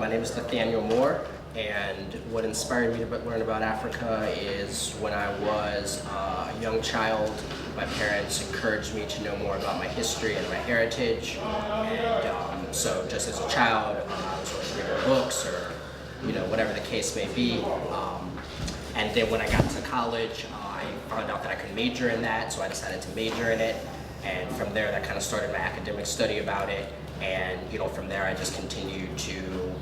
My name is Nathaniel Moore, and what inspired me to learn about Africa is when I was a young child, my parents encouraged me to know more about my history and my heritage. And so just as a child, I was always reading books or, whatever the case may be. And then when I got to college, I found out that I could major in that, so I decided to major in it. And from there, that kind of started my academic study about it. And from there, I just continued to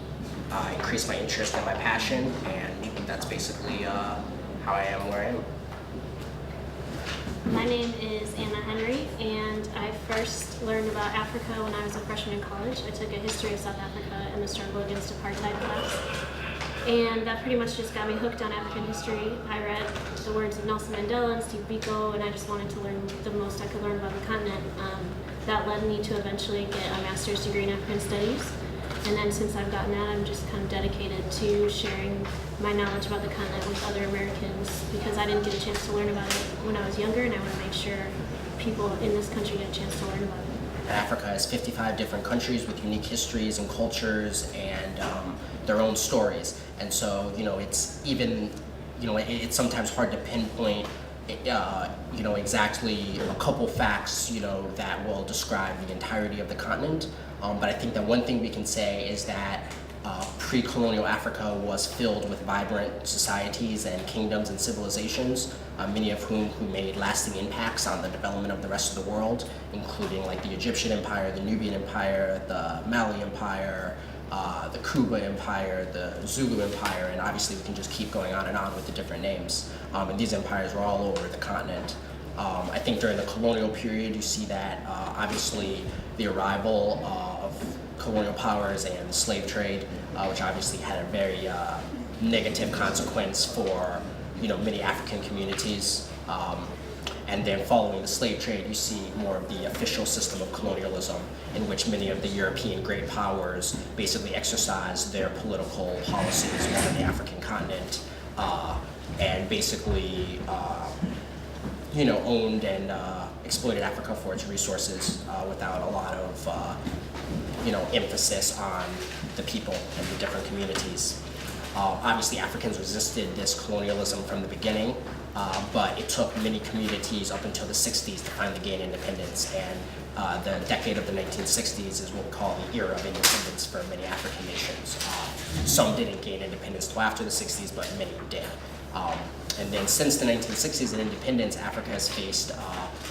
increase my interest and my passion, and that's basically how I am where I am. My name is Anna Henry, and I first learned about Africa when I was a freshman in college. I took a history of South Africa in the struggle against apartheid class. And that pretty much just got me hooked on African history. I read the words of Nelson Mandela and Steve Biko, and I just wanted to learn the most I could learn about the continent. That led me to eventually get a master's degree in African studies. And then since I've gotten that, I'm just kind of dedicated to sharing my knowledge about the continent with other Americans, because I didn't get a chance to learn about it when I was younger, and I want to make sure people in this country get a chance to learn about it. Africa has 55 different countries with unique histories and cultures and their own stories. And so, it's even, it's sometimes hard to pinpoint, exactly a couple facts, that will describe the entirety of the continent. But I think that one thing we can say is that pre-colonial Africa was filled with vibrant societies and kingdoms and civilizations, many of who made lasting impacts on the development of the rest of the world, including like the Egyptian Empire, the Nubian Empire, the Mali Empire, the Kuba Empire, the Zulu Empire, and obviously we can just keep going on and on with the different names. And these empires were all over the continent. I think during the colonial period, you see that obviously the arrival of colonial powers and the slave trade, which obviously had a very negative consequence for many African communities. And then following the slave trade, you see more of the official system of colonialism, in which many of the European great powers basically exercised their political policies within the African continent, and basically owned and exploited Africa for its resources without a lot of emphasis on the people and the different communities. Obviously, Africans resisted this colonialism from the beginning, but it took many communities up until the 60s to finally gain independence. And the decade of the 1960s is what we call the era of independence for many African nations. Some didn't gain independence till after the 60s, but many did. And then since the 1960s and independence, Africa has faced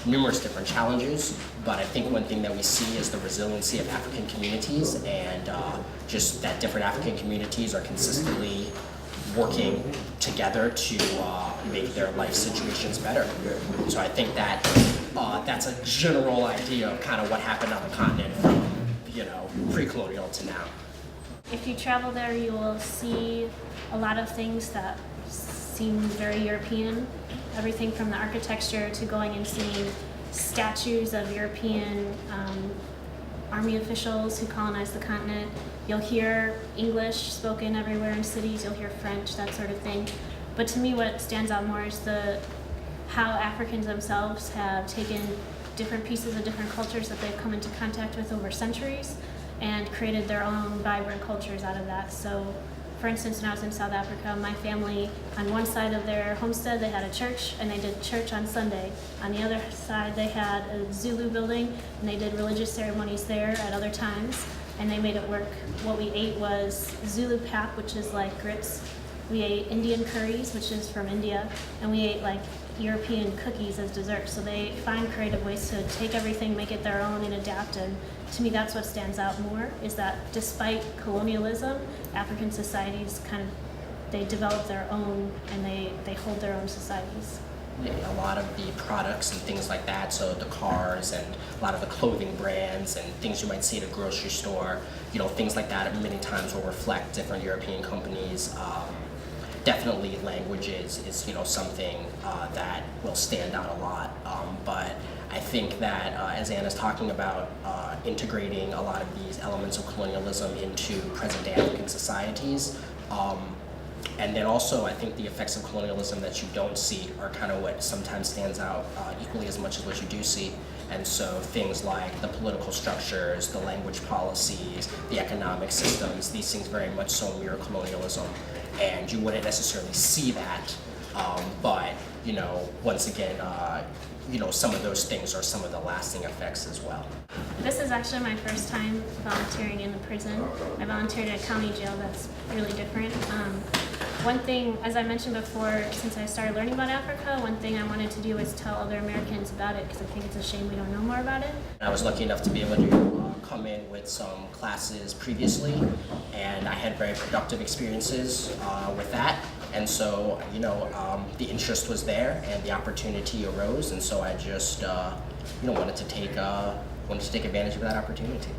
numerous different challenges, but I think one thing that we see is the resiliency of African communities, and just that different African communities are consistently working together to make their life situations better. So I think that that's a general idea of kind of what happened on the continent from pre-colonial to now. If you travel there, you will see a lot of things that seem very European. Everything from the architecture to going and seeing statues of European army officials who colonized the continent. You'll hear English spoken everywhere in cities, you'll hear French, that sort of thing. But to me, what stands out more is how Africans themselves have taken different pieces of different cultures that they've come into contact with over centuries and created their own vibrant cultures out of that. So, for instance, when I was in South Africa, my family, on one side of their homestead, they had a church, and they did church on Sunday. On the other side, they had a Zulu building, and they did religious ceremonies there at other times, and they made it work. What we ate was Zulu pap, which is like grits. We ate Indian curries, which is from India, and we ate like European cookies as dessert. So they find creative ways to take everything, make it their own, and adapt. And to me, that's what stands out more, is that despite colonialism, African societies they develop their own, and they hold their own societies. A lot of the products and things like that, so the cars and a lot of the clothing brands and things you might see at a grocery store, things like that many times will reflect different European companies. Definitely languages is something that will stand out a lot, but I think that as Anna's talking about integrating a lot of these elements of colonialism into present-day African societies, and then also I think the effects of colonialism that you don't see are kind of what sometimes stands out equally as much as what you do see. And so things like the political structures, the language policies, the economic systems, these things very much so mirror colonialism. And you wouldn't necessarily see that, but once again, some of those things are some of the lasting effects as well. This is actually my first time volunteering in a prison. I volunteered at a county jail. That's really different. One thing, as I mentioned before, since I started learning about Africa, one thing I wanted to do was tell other Americans about it, because I think it's a shame we don't know more about it. I was lucky enough to be able to come in with some classes previously, and I had very productive experiences with that. And so, the interest was there and the opportunity arose, and so I just, wanted to take advantage of that opportunity.